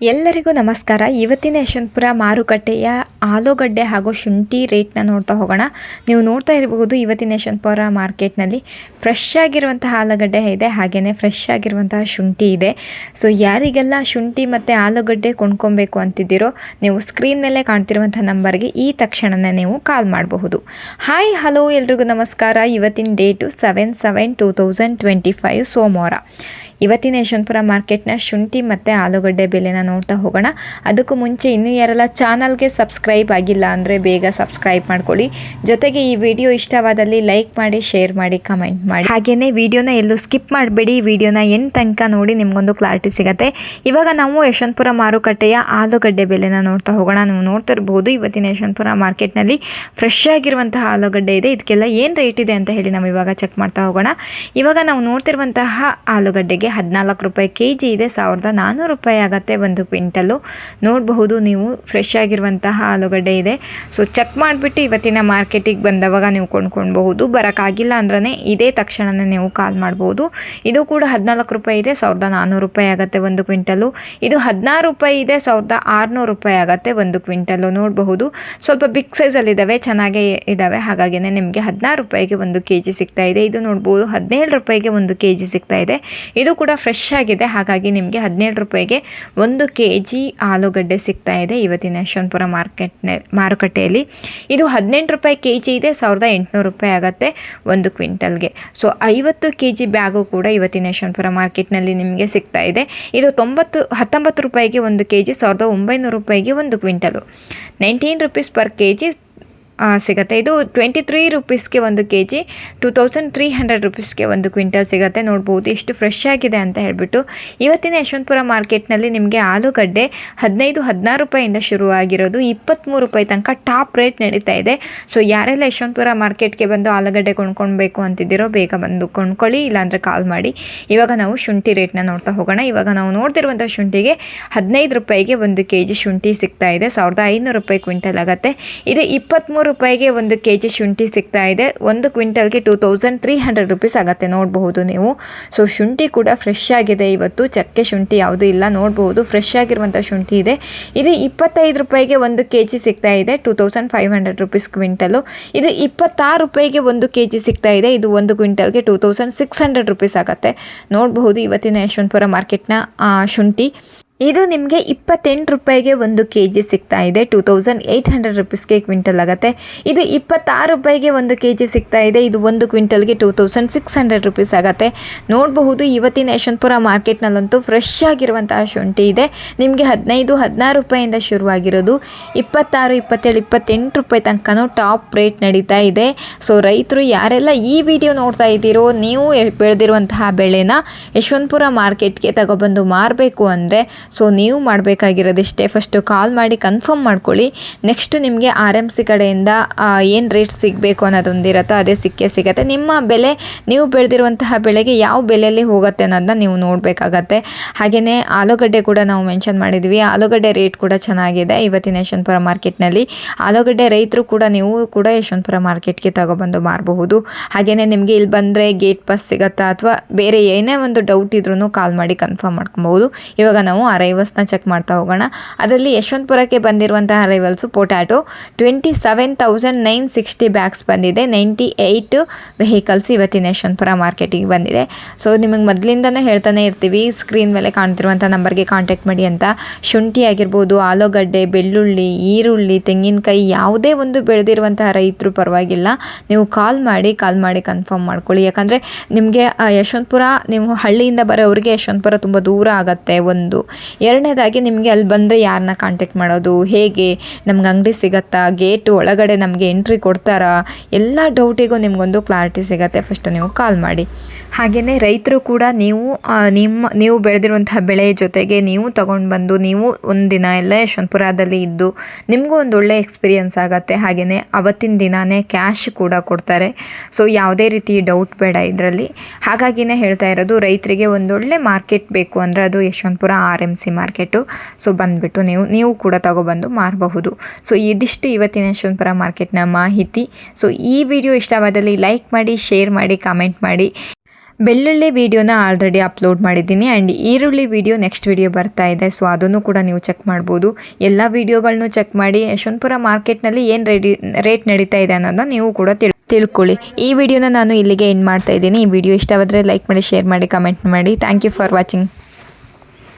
ಎಲ್ಲರಿಗೂ ನಮಸ್ಕಾರ. ಇವತ್ತಿನ ಯಶವಂತಪುರ ಮಾರುಕಟ್ಟೆಯ ಆಲೂಗಡ್ಡೆ ಹಾಗೂ ಶುಂಠಿ ರೇಟ್ನ ನೋಡ್ತಾ ಹೋಗೋಣ. ನೀವು ನೋಡ್ತಾ ಇರಬಹುದು ಇವತ್ತಿನ ಯಶವಂತಪುರ ಮಾರ್ಕೆಟ್ನಲ್ಲಿ ಫ್ರೆಶ್ ಆಗಿರುವಂತಹ ಆಲೂಗಡ್ಡೆ ಇದೆ, ಹಾಗೆಯೇ ಫ್ರೆಶ್ ಆಗಿರುವಂತಹ ಶುಂಠಿ ಇದೆ. ಸೊ ಯಾರಿಗೆಲ್ಲ ಶುಂಠಿ ಮತ್ತು ಆಲೂಗಡ್ಡೆ ಕೊಂಡ್ಕೊಬೇಕು ಅಂತಿದ್ದೀರೋ ನೀವು ಸ್ಕ್ರೀನ್ ಮೇಲೆ ಕಾಣ್ತಿರುವಂಥ ನಂಬರ್ಗೆ ಈ ತಕ್ಷಣವೇ ನೀವು ಕಾಲ್ ಮಾಡಬಹುದು. ಹಾಯ್ ಹಲೋ ಎಲ್ರಿಗೂ ನಮಸ್ಕಾರ. ಇವತ್ತಿನ ಡೇಟು 7/7/2025 ಸೋಮವಾರ. ಇವತ್ತಿನ ಯಶವಂತಪುರ ಮಾರ್ಕೆಟ್ನ ಶುಂಠಿ ಮತ್ತು ಆಲೂಗಡ್ಡೆ ಬೆಲೆನ ನೋಡ್ತಾ ಹೋಗೋಣ. ಅದಕ್ಕೂ ಮುಂಚೆ ಇನ್ನೂ ಯಾರೆಲ್ಲ ಚಾನಲ್ಗೆ ಸಬ್ಸ್ಕ್ರೈಬ್ ಆಗಿಲ್ಲ ಅಂದರೆ ಬೇಗ ಸಬ್ಸ್ಕ್ರೈಬ್ ಮಾಡ್ಕೊಳ್ಳಿ. ಜೊತೆಗೆ ಈ ವಿಡಿಯೋ ಇಷ್ಟವಾದಲ್ಲಿ ಲೈಕ್ ಮಾಡಿ, ಶೇರ್ ಮಾಡಿ, ಕಮೆಂಟ್ ಮಾಡಿ. ಹಾಗೆಯೇ ವಿಡಿಯೋನ ಎಲ್ಲೂ ಸ್ಕಿಪ್ ಮಾಡಬೇಡಿ. ವಿಡಿಯೋನ ಎಂಡ್ ತನಕ ನೋಡಿ, ನಿಮಗೊಂದು ಕ್ಲಾರಿಟಿ ಸಿಗುತ್ತೆ. ಇವಾಗ ನಾವು ಯಶವಂತಪುರ ಮಾರುಕಟ್ಟೆಯ ಆಲೂಗಡ್ಡೆ ಬೆಲೆನ ನೋಡ್ತಾ ಹೋಗೋಣ. ನೀವು ನೋಡ್ತಾ ಇರಬಹುದು ಇವತ್ತಿನ ಯಶವಂತಪುರ ಮಾರ್ಕೆಟ್ನಲ್ಲಿ ಫ್ರೆಶ್ ಆಗಿರುವಂತಹ ಆಲೂಗಡ್ಡೆ ಇದೆ. ಇದಕ್ಕೆಲ್ಲ ಏನು ರೇಟ್ ಇದೆ ಅಂತ ಹೇಳಿ ನಾವು ಇವಾಗ ಚೆಕ್ ಮಾಡ್ತಾ ಹೋಗೋಣ. ಇವಾಗ ನಾವು ನೋಡ್ತಿರುವಂತಹ ಆಲೂಗಡ್ಡೆಗೆ 14 ರೂಪಾಯಿ kg ಇದೆ. 1400 ರೂಪಾಯಿ ಆಗುತ್ತೆ ಒಂದು ಕ್ವಿಂಟಲು. ನೋಡಬಹುದು ನೀವು ಫ್ರೆಶ್ ಆಗಿರುವಂತಹ ಆಲೂಗಡ್ಡೆ ಇದೆ. ಸೊ ಚೆಕ್ ಮಾಡಿಬಿಟ್ಟು ಇವತ್ತಿನ ಮಾರ್ಕೆಟಿಗೆ ಬಂದವಾಗ ನೀವು ಕೊಂಡ್ಕೊಳ್ಬಹುದು. ಬರೋಕ್ಕಾಗಿಲ್ಲ ಅಂದ್ರೆ ಇದೇ ತಕ್ಷಣವೇ ನೀವು ಕಾಲ್ ಮಾಡ್ಬೋದು. ಇದು ಕೂಡ 14 ರೂಪಾಯಿ ಇದೆ, 1400 ರೂಪಾಯಿ ಆಗುತ್ತೆ ಒಂದು ಕ್ವಿಂಟಲು. ಇದು 16 ರೂಪಾಯಿ ಇದೆ, 1600 ರೂಪಾಯಿ ಆಗುತ್ತೆ ಒಂದು ಕ್ವಿಂಟಲು. ನೋಡಬಹುದು ಸ್ವಲ್ಪ ಬಿಗ್ ಸೈಜಲ್ಲಿದ್ದಾವೆ, ಚೆನ್ನಾಗೇ ಇದ್ದಾವೆ. ಹಾಗಾಗಿನೇ ನಿಮಗೆ 16 ರೂಪಾಯಿಗೆ ಒಂದು kg ಸಿಗ್ತಾ ಇದೆ. ಇದು ನೋಡ್ಬೋದು 17 ರೂಪಾಯಿಗೆ ಒಂದು kg ಸಿಗ್ತಾ ಇದೆ. ಇದು ಕೂಡ ಫ್ರೆಶ್ ಆಗಿದೆ, ಹಾಗಾಗಿ ನಿಮಗೆ 17 ರೂಪಾಯಿಗೆ ಒಂದು kg ಆಲೂಗಡ್ಡೆ ಸಿಗ್ತಾ ಇದೆ ಇವತ್ತಿನ ಯಶವಂತಪುರ ಮಾರುಕಟ್ಟೆಯಲ್ಲಿ. ಇದು 18 ರೂಪಾಯಿ kg ಇದೆ, 1800 ರೂಪಾಯಿ ಆಗುತ್ತೆ ಒಂದು ಕ್ವಿಂಟಲ್ಗೆ. ಸೊ 50 kg ಬ್ಯಾಗು ಕೂಡ ಇವತ್ತಿನ ಯಶವಂತಪುರ ಮಾರ್ಕೆಟ್ನಲ್ಲಿ ನಿಮಗೆ ಸಿಗ್ತಾ ಇದೆ. ಇದು 19 ರೂಪಾಯಿಗೆ ಒಂದು kg, 1900 ರೂಪಾಯಿಗೆ ಒಂದು ಕ್ವಿಂಟಲು. 19 rupees per kg ಸಿಗುತ್ತೆ. ಇದು 23 ರೂಪೀಸ್ಗೆ ಒಂದು kg, 2300 ರೂಪೀಸ್ಗೆ ಒಂದು ಕ್ವಿಂಟಲ್ ಸಿಗುತ್ತೆ. ನೋಡ್ಬೋದು ಎಷ್ಟು ಫ್ರೆಶ್ ಆಗಿದೆ ಅಂತ ಹೇಳಿಬಿಟ್ಟು. ಇವತ್ತಿನ ಯಶವಂತಪುರ ಮಾರ್ಕೆಟ್ನಲ್ಲಿ ನಿಮಗೆ ಆಲೂಗಡ್ಡೆ 15-16 ರೂಪಾಯಿಂದ ಶುರುವಾಗಿರೋದು 23 ರೂಪಾಯಿ ತನಕ ಟಾಪ್ ರೇಟ್ ನಡೀತಾ ಇದೆ. ಸೊ ಯಾರೆಲ್ಲ ಯಶವಂತಪುರ ಮಾರ್ಕೆಟ್ಗೆ ಬಂದು ಆಲೂಗಡ್ಡೆ ಕೊಂಡ್ಕೊಳ್ಬೇಕು ಅಂತಿದ್ದೀರೋ ಬೇಗ ಬಂದು ಕೊಂಡ್ಕೊಳ್ಳಿ, ಇಲ್ಲಾಂದರೆ ಕಾಲ್ ಮಾಡಿ. ಇವಾಗ ನಾವು ಶುಂಠಿ ರೇಟ್ನ ನೋಡ್ತಾ ಹೋಗೋಣ. ಇವಾಗ ನಾವು ನೋಡ್ತಿರುವಂಥ ಶುಂಠಿಗೆ 15 ರೂಪಾಯಿಗೆ ಒಂದು kg ಶುಂಠಿ ಸಿಗ್ತಾ ಇದೆ, 1500 ರೂಪಾಯಿ ಕ್ವಿಂಟಲ್ ಆಗುತ್ತೆ. ಇದು 23 ರೂಪಾಯಿಗೆ ಒಂದು kg ಶುಂಠಿ ಸಿಗ್ತಾ ಇದೆ. ಒಂದು ಕ್ವಿಂಟಲ್ಗೆ 2300 ರೂಪೀಸ್ ಆಗುತ್ತೆ. ನೋಡಬಹುದು ನೀವು. ಸೊ ಶುಂಠಿ ಕೂಡ ಫ್ರೆಶ್ ಆಗಿದೆ ಇವತ್ತು, ಚಕ್ಕೆ ಶುಂಠಿ ಯಾವುದೂ ಇಲ್ಲ. ನೋಡಬಹುದು ಫ್ರೆಶ್ ಆಗಿರುವಂಥ ಶುಂಠಿ ಇದೆ. ಇದು 25 ರೂಪಾಯಿಗೆ ಒಂದು kg ಸಿಗ್ತಾ ಇದೆ, 2500 ರೂಪೀಸ್ ಕ್ವಿಂಟಲು. ಇದು 26 ರೂಪಾಯಿಗೆ ಒಂದು kg ಸಿಗ್ತಾ ಇದೆ. ಇದು ಒಂದು ಕ್ವಿಂಟಲ್ಗೆ 2600 ರೂಪೀಸ್ ಆಗುತ್ತೆ. ನೋಡಬಹುದು ಇವತ್ತಿನ ಯಶವಂತಪುರ ಮಾರ್ಕೆಟ್ನ ಶುಂಠಿ. ಇದು ನಿಮಗೆ 28 ರೂಪಾಯಿಗೆ ಒಂದು kg ಸಿಗ್ತಾ ಇದೆ, 2800 ರೂಪೀಸ್ಗೆ ಕ್ವಿಂಟಲ್ ಆಗುತ್ತೆ. ಇದು 26 ರೂಪಾಯಿಗೆ ಒಂದು kg ಸಿಗ್ತಾ ಇದೆ. ಇದು ಒಂದು ಕ್ವಿಂಟಲ್ಗೆ 2600 ರೂಪೀಸ್ ಆಗುತ್ತೆ. ನೋಡಬಹುದು ಇವತ್ತಿನ ಯಶವಂತಪುರ ಮಾರ್ಕೆಟ್ನಲ್ಲಂತೂ ಫ್ರೆಶ್ ಆಗಿರುವಂತಹ ಶುಂಠಿ ಇದೆ. ನಿಮಗೆ 15-16 ರೂಪಾಯಿಂದ ಶುರುವಾಗಿರೋದು 26, 27, 28 ರೂಪಾಯಿ ತನಕನೂ ಟಾಪ್ ರೇಟ್ ನಡೀತಾ ಇದೆ. ಸೊ ರೈತರು ಯಾರೆಲ್ಲ ಈ ವಿಡಿಯೋ ನೋಡ್ತಾ ಇದ್ದೀರೋ, ನೀವು ಬೆಳೆದಿರುವಂತಹ ಬೆಳೆನ ಯಶವಂತಪುರ ಮಾರ್ಕೆಟ್ಗೆ ತಗೊಬಂದು ಮಾರಬೇಕು ಅಂದರೆ ಸೊ ನೀವು ಮಾಡಬೇಕಾಗಿರೋದಿಷ್ಟೇ, ಫಸ್ಟು ಕಾಲ್ ಮಾಡಿ ಕನ್ಫರ್ಮ್ ಮಾಡ್ಕೊಳ್ಳಿ. ನೆಕ್ಸ್ಟು ನಿಮಗೆ RMC ಕಡೆಯಿಂದ ಏನು ರೇಟ್ ಸಿಗಬೇಕು ಅನ್ನೋದೊಂದಿರುತ್ತೋ ಅದೇ ಸಿಗುತ್ತೆ. ನಿಮ್ಮ ಬೆಲೆ, ನೀವು ಬೆಳೆದಿರುವಂತಹ ಬೆಳೆಗೆ ಯಾವ ಬೆಲೆಯಲ್ಲಿ ಹೋಗುತ್ತೆ ಅನ್ನೋದನ್ನ ನೀವು ನೋಡಬೇಕಾಗತ್ತೆ. ಹಾಗೆಯೇ ಆಲೂಗಡ್ಡೆ ಕೂಡ ನಾವು ಮೆನ್ಷನ್ ಮಾಡಿದ್ವಿ. ಆಲೂಗಡ್ಡೆ ರೇಟ್ ಕೂಡ ಚೆನ್ನಾಗಿದೆ ಇವತ್ತಿನ ಯಶವಂತಪುರ ಮಾರ್ಕೆಟ್ನಲ್ಲಿ. ಆಲೂಗಡ್ಡೆ ರೈತರು ಕೂಡ ನೀವು ಕೂಡ ಯಶವಂತಪುರ ಮಾರ್ಕೆಟ್ಗೆ ತಗೊಬಂದು ಮಾರಬಹುದು. ಹಾಗೆಯೇ ನಿಮಗೆ ಇಲ್ಲಿ ಬಂದರೆ ಗೇಟ್ ಪಾಸ್ ಸಿಗುತ್ತಾ ಅಥವಾ ಬೇರೆ ಏನೇ ಒಂದು ಡೌಟ್ ಇದ್ರೂ ಕಾಲ್ ಮಾಡಿ ಕನ್ಫರ್ಮ್ ಮಾಡ್ಕೊಬಹುದು. ಇವಾಗ ನಾವು ಅರೈವಲ್ಸ್ನ ಚೆಕ್ ಮಾಡ್ತಾ ಹೋಗೋಣ. ಅದರಲ್ಲಿ ಯಶವಂತಪುರಕ್ಕೆ ಬಂದಿರುವಂತಹ ಅರೈವಲ್ಸು ಪೊಟ್ಯಾಟೊ 27,960 ಬ್ಯಾಗ್ಸ್ ಬಂದಿದೆ. 98 ವೆಹಿಕಲ್ಸ್ ಇವತ್ತಿನ ಯಶವಂತಪುರ ಮಾರ್ಕೆಟಿಗೆ ಬಂದಿದೆ. ಸೊ ನಿಮಗೆ ಮೊದಲಿಂದನೇ ಹೇಳ್ತಾನೆ ಇರ್ತೀವಿ, ಸ್ಕ್ರೀನ್ ಮೇಲೆ ಕಾಣ್ತಿರುವಂಥ ನಂಬರ್ಗೆ ಕಾಂಟ್ಯಾಕ್ಟ್ ಮಾಡಿ ಅಂತ. ಶುಂಠಿ ಆಗಿರ್ಬೋದು, ಆಲೂಗಡ್ಡೆ, ಬೆಳ್ಳುಳ್ಳಿ, ಈರುಳ್ಳಿ, ತೆಂಗಿನಕಾಯಿ ಯಾವುದೇ ಒಂದು ಬೆಳೆದಿರುವಂತಹ ರೈತರು ಪರವಾಗಿಲ್ಲ, ನೀವು ಕಾಲ್ ಮಾಡಿ ಕನ್ಫರ್ಮ್ ಮಾಡ್ಕೊಳ್ಳಿ. ಯಾಕಂದರೆ ನಿಮಗೆ ಯಶವಂತಪುರ, ನೀವು ಹಳ್ಳಿಯಿಂದ ಬರೋವ್ರಿಗೆ ಯಶವಂತಪುರ ತುಂಬ ದೂರ ಆಗುತ್ತೆ. ಒಂದು ಎರಡನೇದಾಗಿ ನಿಮಗೆ ಅಲ್ಲಿ ಬಂದರೆ ಯಾರನ್ನ ಕಾಂಟ್ಯಾಕ್ಟ್ ಮಾಡೋದು, ಹೇಗೆ, ನಮ್ಗೆ ಅಂಗಡಿ ಸಿಗುತ್ತಾ, ಗೇಟು ಒಳಗಡೆ ನಮಗೆ ಎಂಟ್ರಿ ಕೊಡ್ತಾರಾ, ಎಲ್ಲ ಡೌಟಿಗೂ ನಿಮಗೊಂದು ಕ್ಲಾರಿಟಿ ಸಿಗುತ್ತೆ. ಫಸ್ಟು ನೀವು ಕಾಲ್ ಮಾಡಿ. ಹಾಗೆಯೇ ರೈತರು ಕೂಡ ನೀವು ಬೆಳೆದಿರುವಂತಹ ಬೆಳೆ ಜೊತೆಗೆ ನೀವು ತೊಗೊಂಡು ಬಂದು ನೀವು ಒಂದಿನ ಎಲ್ಲ ಯಶವಂತಪುರದಲ್ಲಿ ಇದ್ದು ನಿಮಗೂ ಒಂದು ಒಳ್ಳೆ ಎಕ್ಸ್ಪೀರಿಯನ್ಸ್ ಆಗುತ್ತೆ. ಹಾಗೆಯೇ ಅವತ್ತಿನ ದಿನಾನೇ ಕ್ಯಾಶ್ ಕೂಡ ಕೊಡ್ತಾರೆ. ಸೊ ಯಾವುದೇ ರೀತಿ ಡೌಟ್ ಬೇಡ ಇದರಲ್ಲಿ. ಹಾಗಾಗಿನೇ ಹೇಳ್ತಾ ಇರೋದು, ರೈತರಿಗೆ ಒಂದೊಳ್ಳೆ ಮಾರ್ಕೆಟ್ ಬೇಕು ಅಂದರೆ ಅದು ಯಶವಂತಪುರ RMC ಮಾರ್ಕೆಟು. ಸೊ ಬಂದುಬಿಟ್ಟು ನೀವು ಕೂಡ ತಗೊಬಂದು ಮಾರಬಹುದು. ಸೊ ಇದಿಷ್ಟು ಇವತ್ತಿನ ಯಶವಂತಪುರ ಮಾರ್ಕೆಟ್ನ ಮಾಹಿತಿ. ಸೊ ಈ ವಿಡಿಯೋ ಇಷ್ಟವಾದಲ್ಲಿ ಲೈಕ್ ಮಾಡಿ, ಶೇರ್ ಮಾಡಿ, ಕಮೆಂಟ್ ಮಾಡಿ. ಬೆಳ್ಳುಳ್ಳಿ ವಿಡಿಯೋನ ಆಲ್ರೆಡಿ ಅಪ್ಲೋಡ್ ಮಾಡಿದ್ದೀನಿ ಆ್ಯಂಡ್ ಈರುಳ್ಳಿ ವಿಡಿಯೋ ನೆಕ್ಸ್ಟ್ ವಿಡಿಯೋ ಬರ್ತಾ ಇದೆ. ಸೊ ಅದನ್ನು ಕೂಡ ನೀವು ಚೆಕ್ ಮಾಡ್ಬೋದು. ಎಲ್ಲ ವಿಡಿಯೋಗಳನ್ನು ಚೆಕ್ ಮಾಡಿ ಯಶವಂತಪುರ ಮಾರ್ಕೆಟ್ನಲ್ಲಿ ಏನು ರೇಟ್ ನಡೀತಾ ಇದೆ ಅನ್ನೋದನ್ನ ನೀವು ಕೂಡ ತಿಳ್ಕೊಳ್ಳಿ. ಈ ವಿಡಿಯೋನ ನಾನು ಇಲ್ಲಿಗೆ ಎಂಡ್ ಮಾಡ್ತಾ ಇದ್ದೀನಿ. ಈ ವಿಡಿಯೋ ಇಷ್ಟವಾದರೆ ಲೈಕ್ ಮಾಡಿ, ಶೇರ್ ಮಾಡಿ, ಕಮೆಂಟ್ ಮಾಡಿ. Thank you for watching.